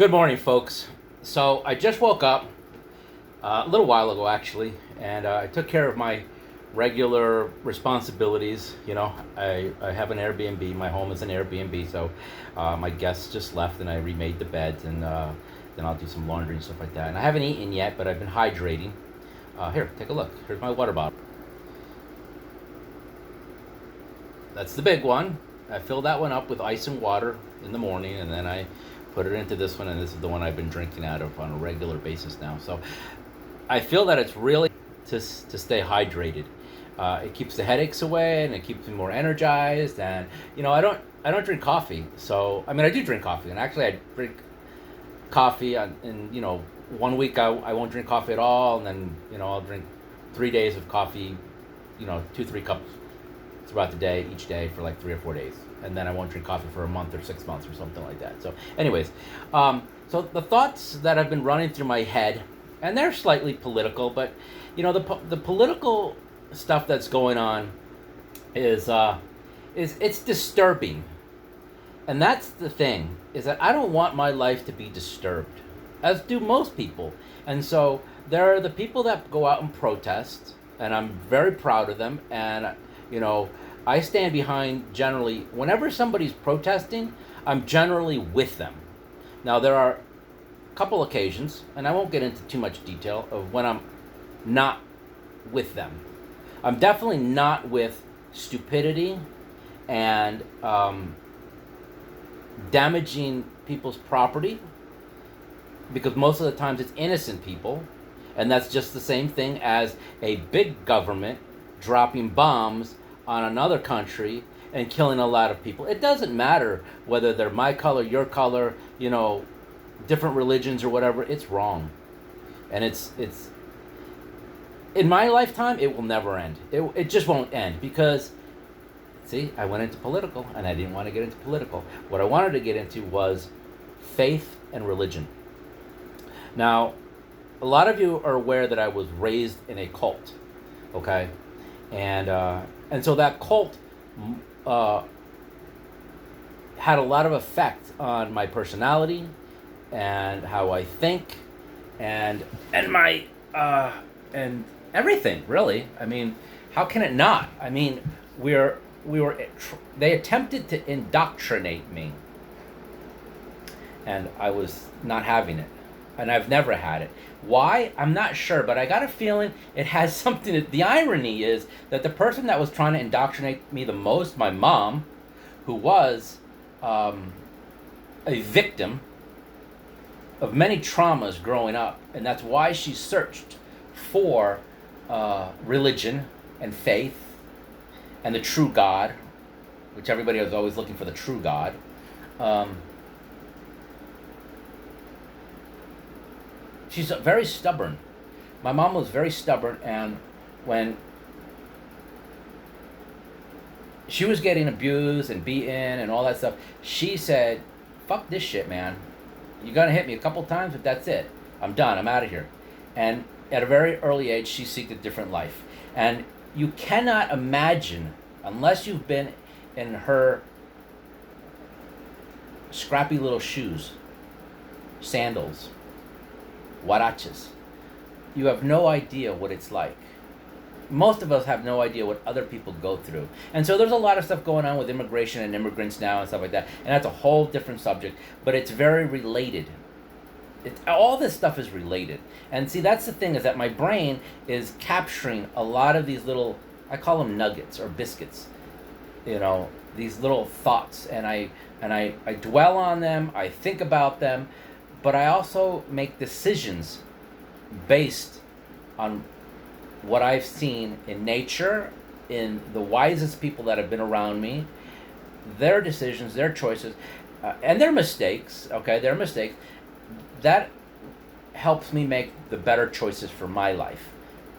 Good morning, folks. So I just woke up a little while ago, actually, and I took care of my regular responsibilities. I have an Airbnb. My home is an Airbnb, so my guests just left, and I remade the beds, and then I'll do some laundry and stuff like that. And I haven't eaten yet, but I've been hydrating. Here, take a look. Here's my water bottle. That's the big one. I fill that one up with ice and water in the morning, and then I put it into this one, and this is the one I've been drinking out of on a regular basis now. So I feel that it's really to stay hydrated. It keeps the headaches away, and it keeps me more energized. And I don't drink coffee. So I mean, I do drink coffee, and actually I drink coffee and 1 week I won't drink coffee at all, and then I'll drink 3 days of coffee, 2-3 cups throughout the day, each day for like 3 or 4 days, and then I won't drink coffee for a month or 6 months or something like that. So anyways, so the thoughts that have been running through my head, and they're slightly political, but the political stuff that's going on is it's disturbing. And that's the thing, is that I don't want my life to be disturbed, as do most people. And so there are the people that go out and protest, and I'm very proud of them. And I stand behind, generally, whenever somebody's protesting, I'm generally with them. Now, there are a couple occasions, and I won't get into too much detail, of when I'm not with them. I'm definitely not with stupidity and damaging people's property, because most of the times it's innocent people, and that's just the same thing as a big government dropping bombs on another country and killing a lot of people. It doesn't matter whether they're my color, your color, different religions or whatever. It's wrong. And it's in my lifetime, it will never end. It just won't end, because see, I went into political, and I didn't want to get into political. What I wanted to get into was faith and religion. Now, a lot of you are aware that I was raised in a cult, okay? And so that cult had a lot of effect on my personality and how I think and my and everything, really. I mean, how can it not? I mean, they attempted to indoctrinate me, and I was not having it, and I've never had it. Why? I'm not sure, but I got a feeling it has something. The irony is that the person that was trying to indoctrinate me the most, my mom, who was a victim of many traumas growing up, and that's why she searched for religion and faith and the true God, which everybody was always looking for the true God. She's very stubborn. My mom was very stubborn, and when she was getting abused and beaten and all that stuff, she said, "Fuck this shit, man. You're gonna hit me a couple times, but that's it. I'm done. I'm out of here." And at a very early age, she seeked a different life. And you cannot imagine, unless you've been in her scrappy little shoes, sandals, huaraches, you have no idea what it's like. Most of us have no idea what other people go through. And so there's a lot of stuff going on with immigration and immigrants now and stuff like that. And that's a whole different subject, but it's very related. All this stuff is related. And see, that's the thing, is that my brain is capturing a lot of these little, I call them nuggets or biscuits, these little thoughts. And I dwell on them, I think about them, but I also make decisions based on what I've seen in nature, in the wisest people that have been around me, their decisions, their choices, and their mistakes, okay, their mistakes. That helps me make the better choices for my life.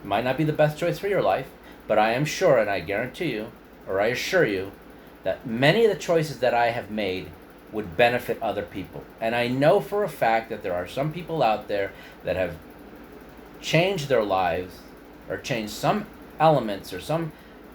It might not be the best choice for your life, but I am sure, and I guarantee you, or I assure you, that many of the choices that I have made would benefit other people. And I know for a fact that there are some people out there that have changed their lives, or changed some elements or some,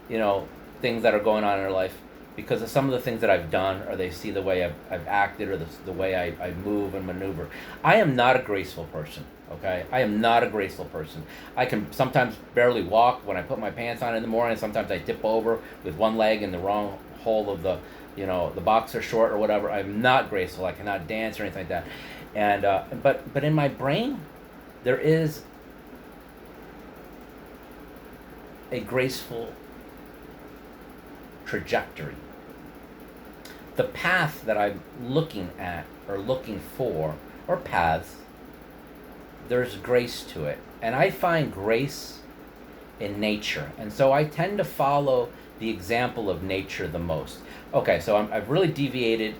things that are going on in their life because of some of the things that I've done, or they see the way I've acted, or the way I move and maneuver. I am not a graceful person, okay? I am not a graceful person. I can sometimes barely walk when I put my pants on in the morning. Sometimes I tip over with one leg in the wrong hole of the, the boxer short or whatever. I'm not graceful. I cannot dance or anything like that. And but in my brain, there is a graceful trajectory. The path that I'm looking at or looking for, or paths, there's grace to it. And I find grace in nature. And so I tend to follow the example of nature the most. Okay, so I've really deviated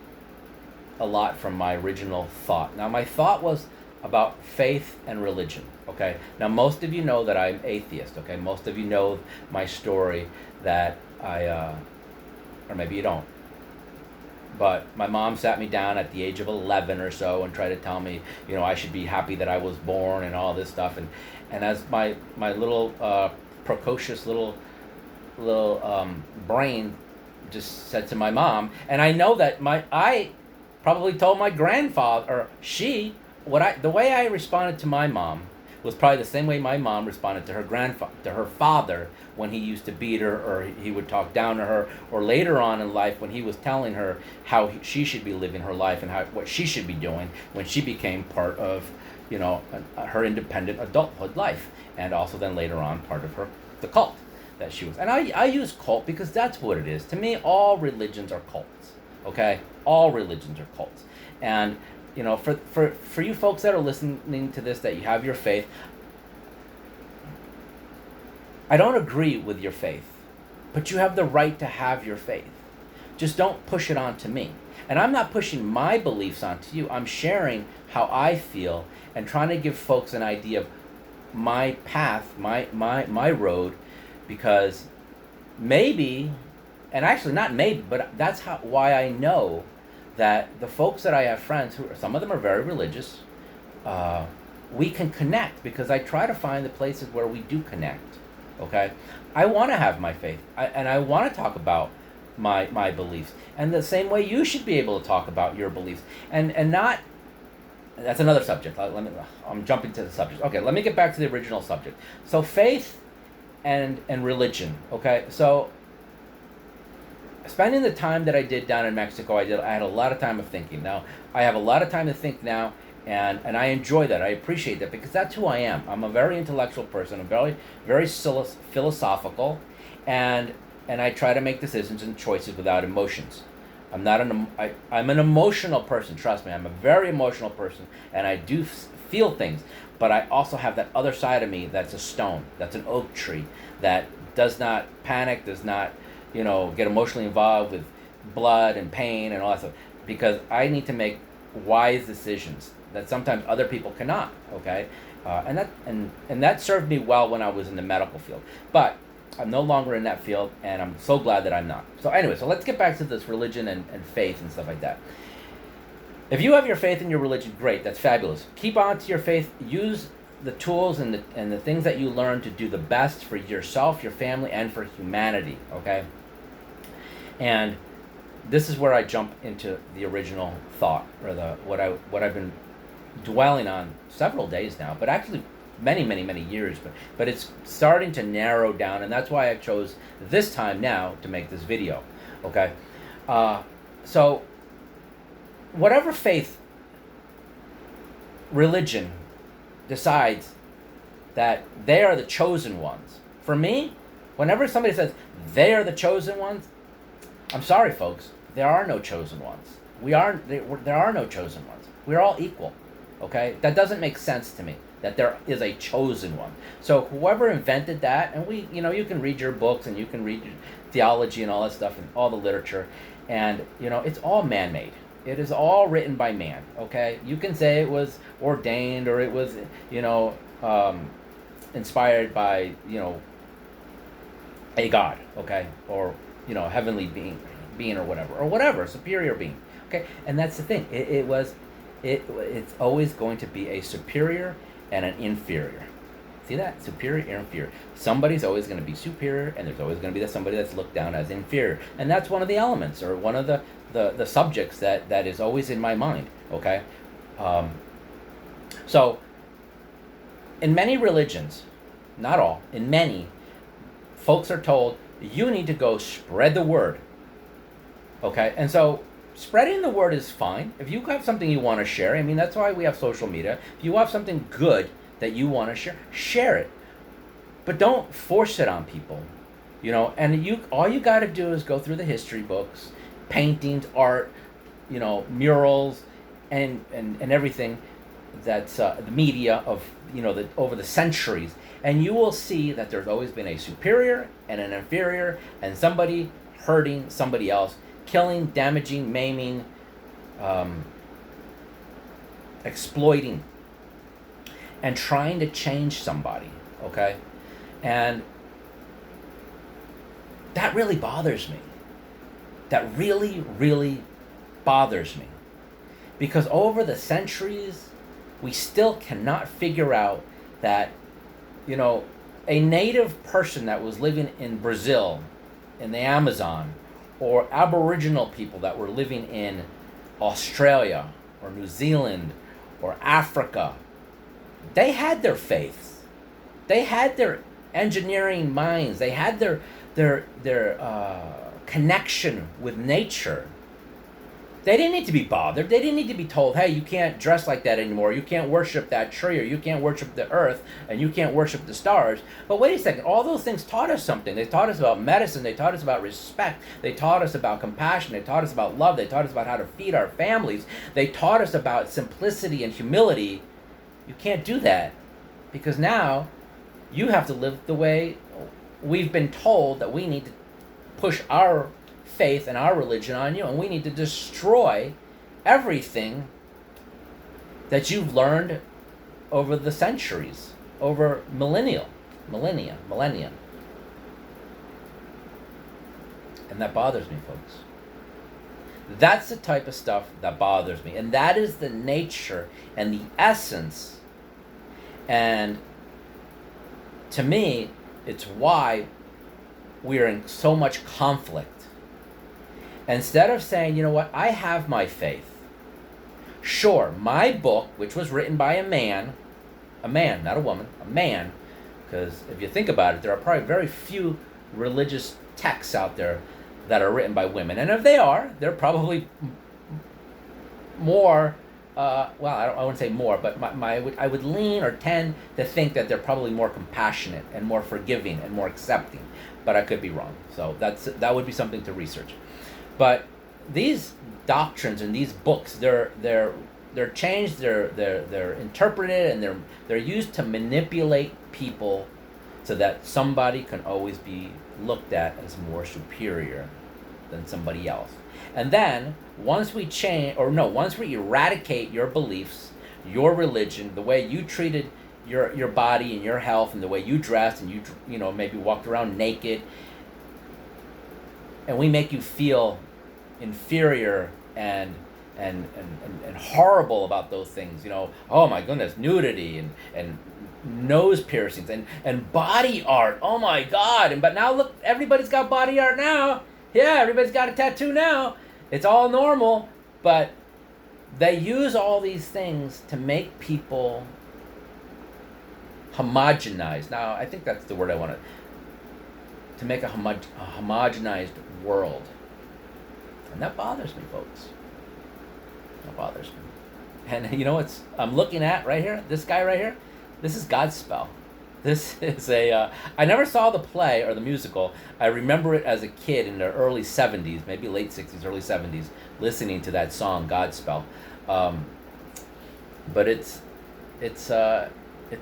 a lot from my original thought. Now, my thought was about faith and religion, okay? Now, most of you know that I'm atheist, okay? Most of you know my story that or maybe you don't. But my mom sat me down at the age of 11 or so and tried to tell me, I should be happy that I was born and all this stuff. And as my little precocious little brain just said to my mom, and I know that I probably told my grandfather, or the way I responded to my mom was probably the same way my mom responded to her father when he used to beat her, or he would talk down to her, or later on in life when he was telling her how she should be living her life and what she should be doing when she became part of, her independent adulthood life, and also then later on part of the cult that she was. And I use cult because that's what it is. To me, all religions are cults. Okay, all religions are cults, and for you folks that are listening to this, that you have your faith, I don't agree with your faith, but you have the right to have your faith. Just don't push it onto me. And I'm not pushing my beliefs onto you. I'm sharing how I feel and trying to give folks an idea of my path, my road, because maybe, and actually not maybe, but that's why I know that the folks that I have friends who, some of them are very religious, we can connect, because I try to find the places where we do connect. Okay, I want to have my faith, and I want to talk about my beliefs, and the same way you should be able to talk about your beliefs, and not. That's another subject. I'm jumping to the subject. Okay, let me get back to the original subject. So faith and religion. Okay, so spending the time that I did down in Mexico, I had a lot of time of thinking. Now I have a lot of time to think now. And I enjoy that. I appreciate that, because that's who I am. I'm a very intellectual person. I'm very, very philosophical, and I try to make decisions and choices without emotions. I'm an emotional person. Trust me, I'm a very emotional person, and I do feel things. But I also have that other side of me that's a stone, that's an oak tree, that does not panic, does not, get emotionally involved with blood and pain and all that stuff, because I need to make wise decisions that sometimes other people cannot, okay? And that served me well when I was in the medical field. But I'm no longer in that field, and I'm so glad that I'm not. So anyway, so let's get back to this religion and faith and stuff like that. If you have your faith in your religion, great, that's fabulous. Keep on to your faith. Use the tools and the things that you learn to do the best for yourself, your family, and for humanity, okay? And this is where I jump into the original thought, or what I've been dwelling on several days now, but actually many years, but it's starting to narrow down, and that's why I chose this time now to make this video. Okay, so whatever faith, religion decides that they are the chosen ones. For me, whenever somebody says they are the chosen ones, I'm sorry, folks, there are no chosen ones. There are no chosen ones. We're all equal. Okay, that doesn't make sense to me, that there is a chosen one. So whoever invented that, and you can read your books, and you can read your theology and all that stuff, and all the literature, and it's all man-made. It is all written by man. Okay, you can say it was ordained, or it was inspired by a god. Okay, or heavenly being or whatever, superior being. Okay, and that's the thing. It's always going to be a superior and an inferior See that? Superior and inferior. Somebody's always going to be superior, and there's always going to be somebody that's looked down as inferior. And that's one of the elements, or one of the subjects that is always in my mind, okay? So, in many religions, not all, in many, folks are told, you need to go spread the word, okay? And so, spreading the word is fine. If you have something you want to share, I mean, that's why we have social media. If you have something good that you want to share it. But don't force it on people, you know. And all you got to do is go through the history books, paintings, art, you know, murals, and everything that's the media of, you know, over the centuries, and you will see that there's always been a superior and an inferior, and somebody hurting somebody else, killing, damaging, maiming, exploiting, and trying to change somebody, okay? And that really bothers me. That really, really bothers me. Because over the centuries, we still cannot figure out that, you know, a native person that was living in Brazil, in the Amazon, or Aboriginal people that were living in Australia, or New Zealand, or Africa, they had their faiths. They had their engineering minds. They had their connection with nature. They didn't need to be bothered. They didn't need to be told, hey, you can't dress like that anymore. You can't worship that tree, or you can't worship the earth, and you can't worship the stars. But wait a second. All those things taught us something. They taught us about medicine. They taught us about respect. They taught us about compassion. They taught us about love. They taught us about how to feed our families. They taught us about simplicity and humility. You can't do that, because now you have to live the way we've been told that we need to push our faith and our religion on you, and we need to destroy everything that you've learned over the centuries, over millennia. And that bothers me, folks. That's the type of stuff that bothers me, and that is the nature and the essence. And to me, it's why we are in so much conflict. Instead of saying, you know what, I have my faith. Sure, my book, which was written by a man, not a woman, a man, because if you think about it, there are probably very few religious texts out there that are written by women. And if they are, they're probably more, I wouldn't say more, but I would lean or tend to think that they're probably more compassionate and more forgiving and more accepting. But I could be wrong. So that would be something to research. But these doctrines and these books, they're changed, they're interpreted, and they're used to manipulate people so that somebody can always be looked at as more superior than somebody else. And then once we eradicate your beliefs, your religion, the way you treated your body and your health, and the way you dressed, and you know, maybe walked around naked, and we make you feel inferior and horrible about those things, you know, oh my goodness, nudity and nose piercings and body art, oh my God, but now look, everybody's got body art now. Yeah, everybody's got a tattoo now. It's all normal, but they use all these things to make people homogenized. Now, I think that's the word I wanted. To make a homogenized world. And that bothers me, folks. That bothers me. And you know what I'm looking at right here? This guy right here? This is Godspell. This is I never saw the play or the musical. I remember it as a kid in the early 70s, maybe late 60s, early 70s, listening to that song, Godspell. But it's a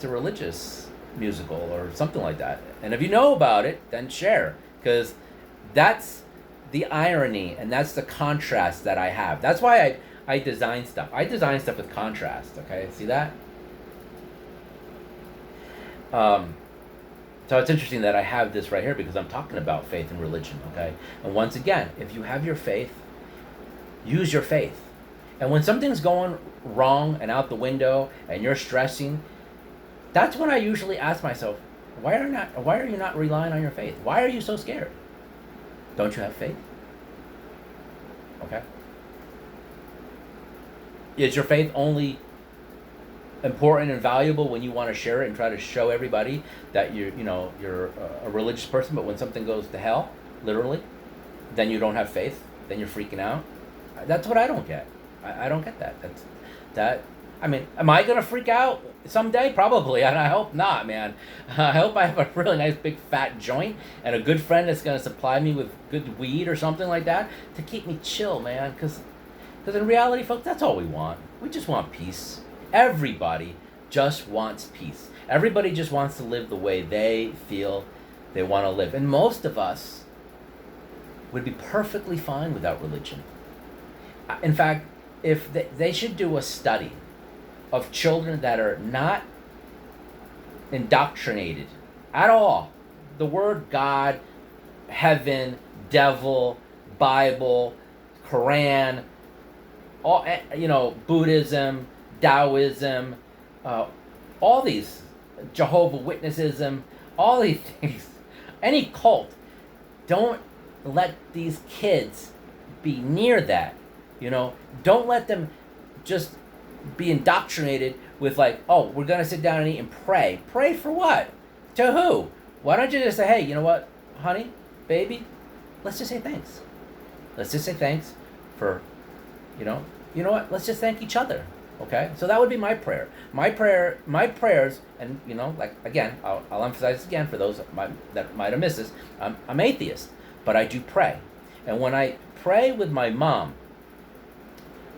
religious musical or something like that. And if you know about it, then share. Because that's the irony and that's the contrast that I have. That's why I design stuff. I design stuff with contrast, okay? See that? So it's interesting that I have this right here because I'm talking about faith and religion, okay? And once again, if you have your faith, use your faith. And when something's going wrong and out the window and you're stressing, That's when I usually ask myself, why are you not relying on your faith? Why are you so scared? Don't you have faith? Okay. Is your faith only important and valuable when you want to share it and try to show everybody that you're a religious person, but when something goes to hell, literally, then you don't have faith, then you're freaking out? That's what I don't get. I don't get that. I mean, am I gonna freak out someday? Probably, and I hope not, man. I hope I have a really nice big fat joint and a good friend that's gonna supply me with good weed or something like that to keep me chill, man. Because in reality, folks, that's all we want. We just want peace. Everybody just wants peace. Everybody just wants to live the way they feel they want to live, and most of us would be perfectly fine without religion. In fact, if they should do a study of children that are not indoctrinated at all. The word God, heaven, devil, Bible, Quran, all, Buddhism, Taoism, all these, Jehovah's Witnessism, all these things, any cult, don't let these kids be near that. Don't let them just be indoctrinated with like, oh, we're going to sit down and eat and pray. Pray for what? To who? Why don't you just say, hey, you know what, honey, baby, let's just say thanks. Let's just say thanks for, you know what, let's just thank each other. Okay? So that would be my prayer. My prayers, and like again, I'll emphasize this again for those that might have missed this. I'm atheist, but I do pray. And when I pray with my mom,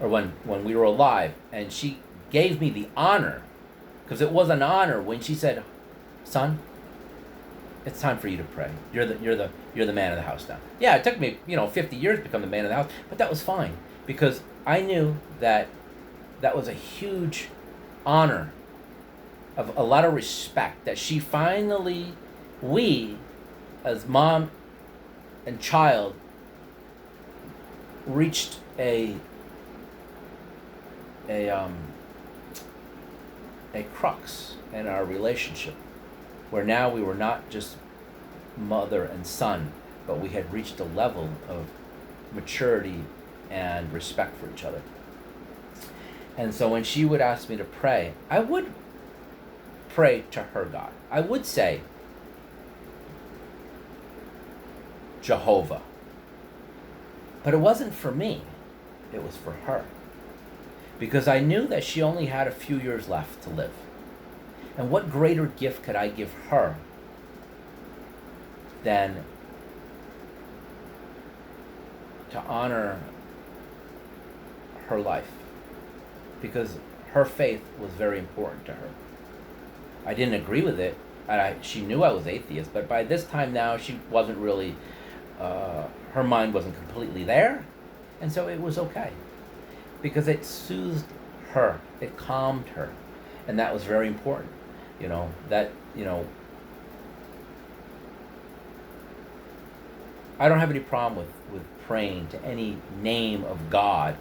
or when we were alive, and she gave me the honor, because it was an honor when she said, son, it's time for you to pray. You're the man of the house now. Yeah, it took me 50 years to become the man of the house, but that was fine, because I knew that was a huge honor, of a lot of respect, that she finally, we as mom and child, reached a crux in our relationship, where now we were not just mother and son, but we had reached a level of maturity and respect for each other. And so when she would ask me to pray, I would pray to her God. I would say Jehovah. But it wasn't for me. It was for her. Because I knew that she only had a few years left to live. And what greater gift could I give her than to honor her life? Because her faith was very important to her. I didn't agree with it, and she knew I was atheist, but by this time now she wasn't really, her mind wasn't completely there, and so it was okay. Because it soothed her, it calmed her, and that was very important. I don't have any problem with praying to any name of God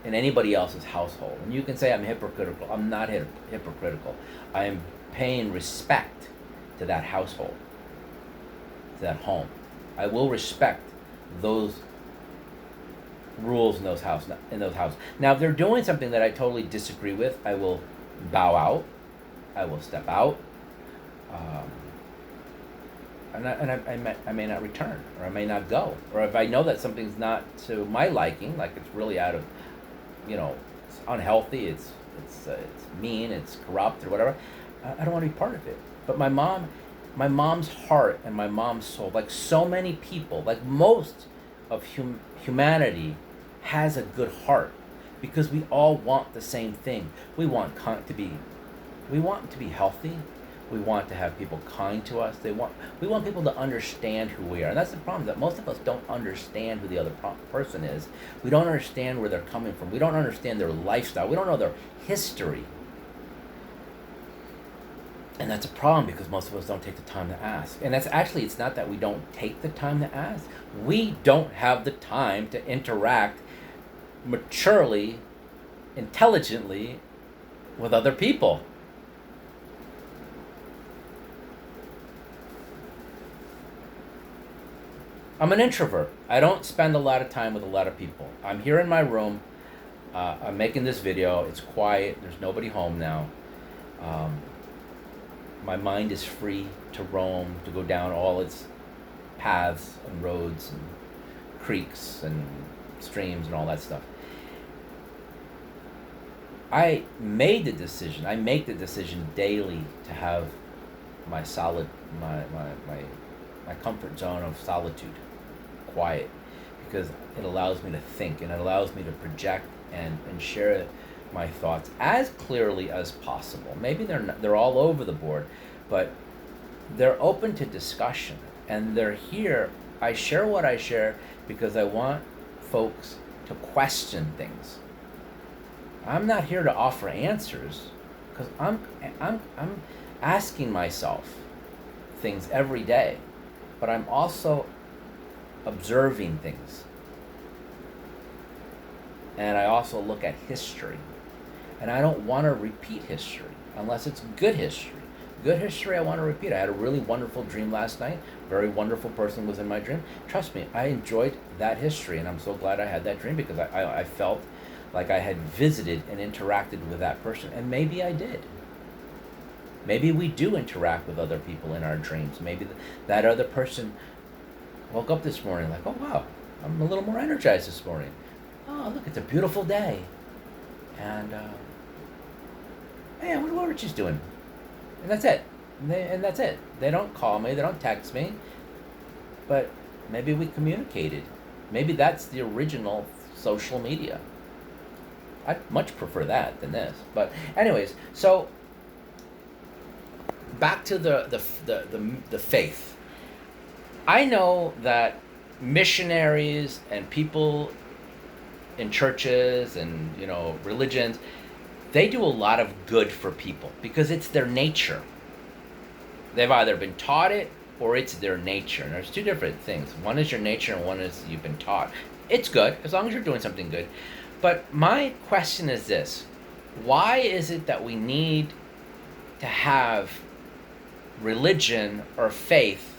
in anybody else's household. And you can say I'm hypocritical. I'm not hypocritical. I am paying respect to that household, to that home. I will respect those rules in those houses. Now, if they're doing something that I totally disagree with, I will bow out. I will step out. I may not return, or I may not go. Or if I know that something's not to my liking, like it's really out of, it's unhealthy, it's mean, it's corrupt, or whatever, I don't want to be part of it. But my mom's heart and my mom's soul, like so many people, like most of humanity, has a good heart, because we all want the same thing. We want to be healthy. We want to have people kind to us. We want people to understand who we are. And that's the problem, that most of us don't understand who the other person is. We don't understand where they're coming from. We don't understand their lifestyle. We don't know their history. And that's a problem, because most of us don't take the time to ask. And it's not that we don't take the time to ask. We don't have the time to interact maturely, intelligently with other people. I'm an introvert. I don't spend a lot of time with a lot of people. I'm here in my room. I'm making this video. It's quiet. There's nobody home now. Um, my mind is free to roam, to go down all its paths and roads and creeks and streams and all that stuff. I make the decision daily to have my my comfort zone of solitude, quiet, because it allows me to think and it allows me to project and share my thoughts as clearly as possible. Maybe they're all over the board, but they're open to discussion and they're here. I share what I share because I want folks to question things. I'm not here to offer answers because I'm asking myself things every day, but I'm also observing things. And I also look at history. And I don't want to repeat history unless it's good history. Good history I want to repeat. I had a really wonderful dream last night. Very wonderful person was in my dream. Trust me, I enjoyed that history, and I'm so glad I had that dream because I felt like I had visited and interacted with that person. And maybe I did. Maybe we do interact with other people in our dreams. Maybe that other person woke up this morning like, oh wow, I'm a little more energized this morning. Oh, look, it's a beautiful day. And, hey, I wonder what Richie's doing. And that's it. And that's it. They don't call me. They don't text me. But maybe we communicated. Maybe that's the original social media. I'd much prefer that than this. But anyways, so back to the faith. I know that missionaries and people in churches and religions, they do a lot of good for people because it's their nature. They've either been taught it or it's their nature. And there's two different things. One is your nature and one is you've been taught. It's good as long as you're doing something good. But my question is this: why is it that we need to have religion or faith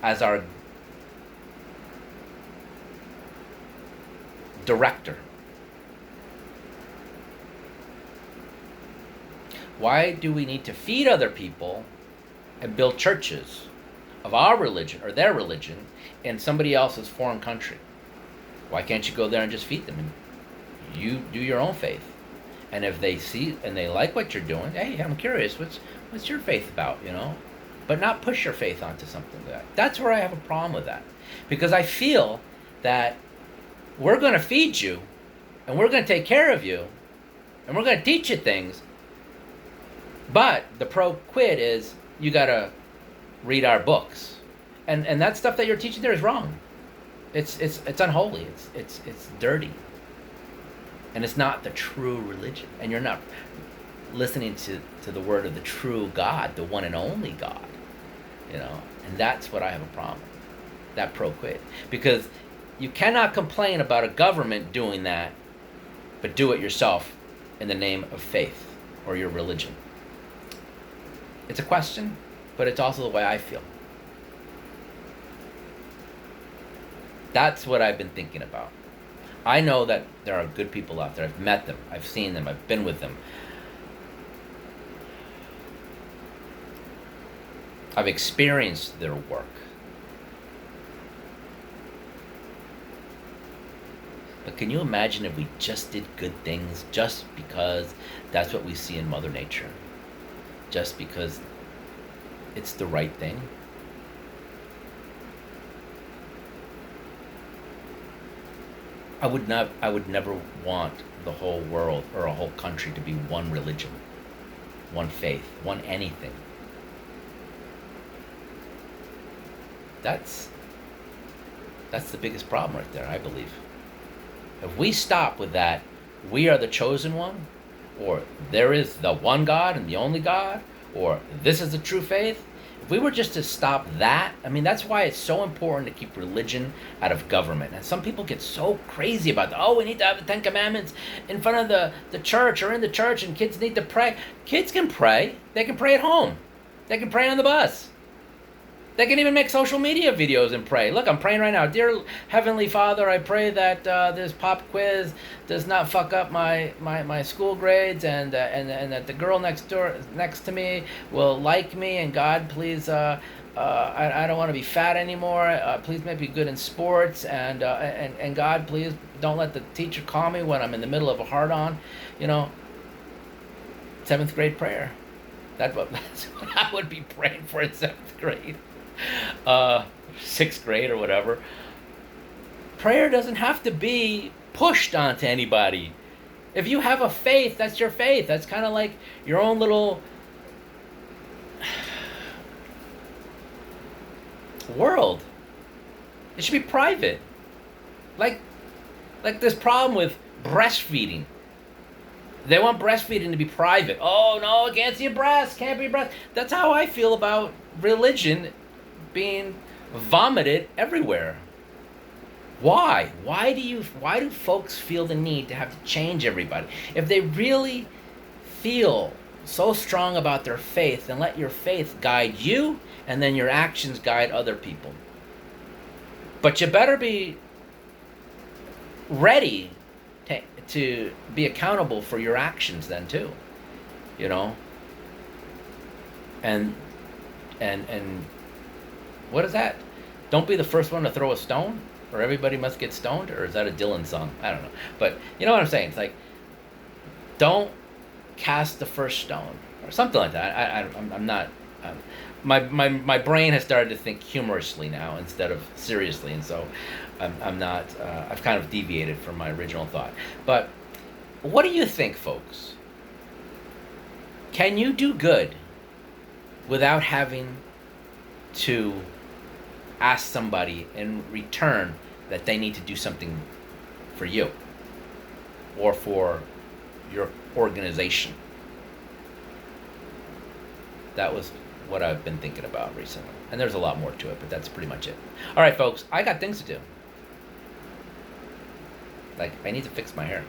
as our director? Why do we need to feed other people and build churches of our religion or their religion in somebody else's foreign country? Why can't you go there and just feed them and you do your own faith? And if they see and they like what you're doing, hey, I'm curious, what's your faith about, But not push your faith onto something like that. That's where I have a problem with that. Because I feel that we're going to feed you and we're going to take care of you and we're going to teach you things. But the pro quid is you got to read our books. And that stuff that you're teaching there is wrong. It's unholy. It's dirty. And it's not the true religion. And you're not listening to the word of the true God, the one and only God. And that's what I have a problem with. That pro quid. Because you cannot complain about a government doing that, but do it yourself in the name of faith or your religion. It's a question, but it's also the way I feel. That's what I've been thinking about. I know that there are good people out there. I've met them. I've seen them. I've been with them. I've experienced their work. But can you imagine if we just did good things just because that's what we see in Mother Nature? Just because it's the right thing? I would never want the whole world or a whole country to be one religion, one faith, one anything. That's the biggest problem right there, I believe. If we stop with that, we are the chosen one, or there is the one God and the only God, or this is the true faith. If we were just to stop that, that's why it's so important to keep religion out of government. And some people get so crazy about we need to have the 10 Commandments in front of the church or in the church, and kids need to pray. Kids can pray. They can pray at home. They can pray on the bus. They can even make social media videos and pray. Look, I'm praying right now. Dear Heavenly Father, I pray that this pop quiz does not fuck up my school grades, and that the girl next to me will like me. And God, please, I don't want to be fat anymore. Please make me good in sports. And God, please don't let the teacher call me when I'm in the middle of a hard-on. You know, 7th grade prayer. That's what I would be praying for in 7th grade. 6th grade or whatever. Prayer doesn't have to be pushed onto anybody. If you have a faith, that's your faith. That's kind of like your own little world. It should be private. Like this problem with breastfeeding. They want breastfeeding to be private. Oh no, I can't see a breast, can't be a breast. That's how I feel about religion being vomited everywhere. Why? Why do folks feel the need to have to change everybody? If they really feel so strong about their faith, then let your faith guide you, and then your actions guide other people. But you better be ready to be accountable for your actions then too. You know? And what is that? Don't be the first one to throw a stone, or everybody must get stoned, or is that a Dylan song? I don't know. But you know what I'm saying? It's like, don't cast the first stone, or something like that. I'm not. My brain has started to think humorously now instead of seriously, and so I'm not. I've kind of deviated from my original thought. But what do you think, folks? Can you do good without having to ask somebody in return that they need to do something for you or for your organization? That was what I've been thinking about recently. And there's a lot more to it, but that's pretty much it. All right, folks, I got things to do. Like, I need to fix my hair.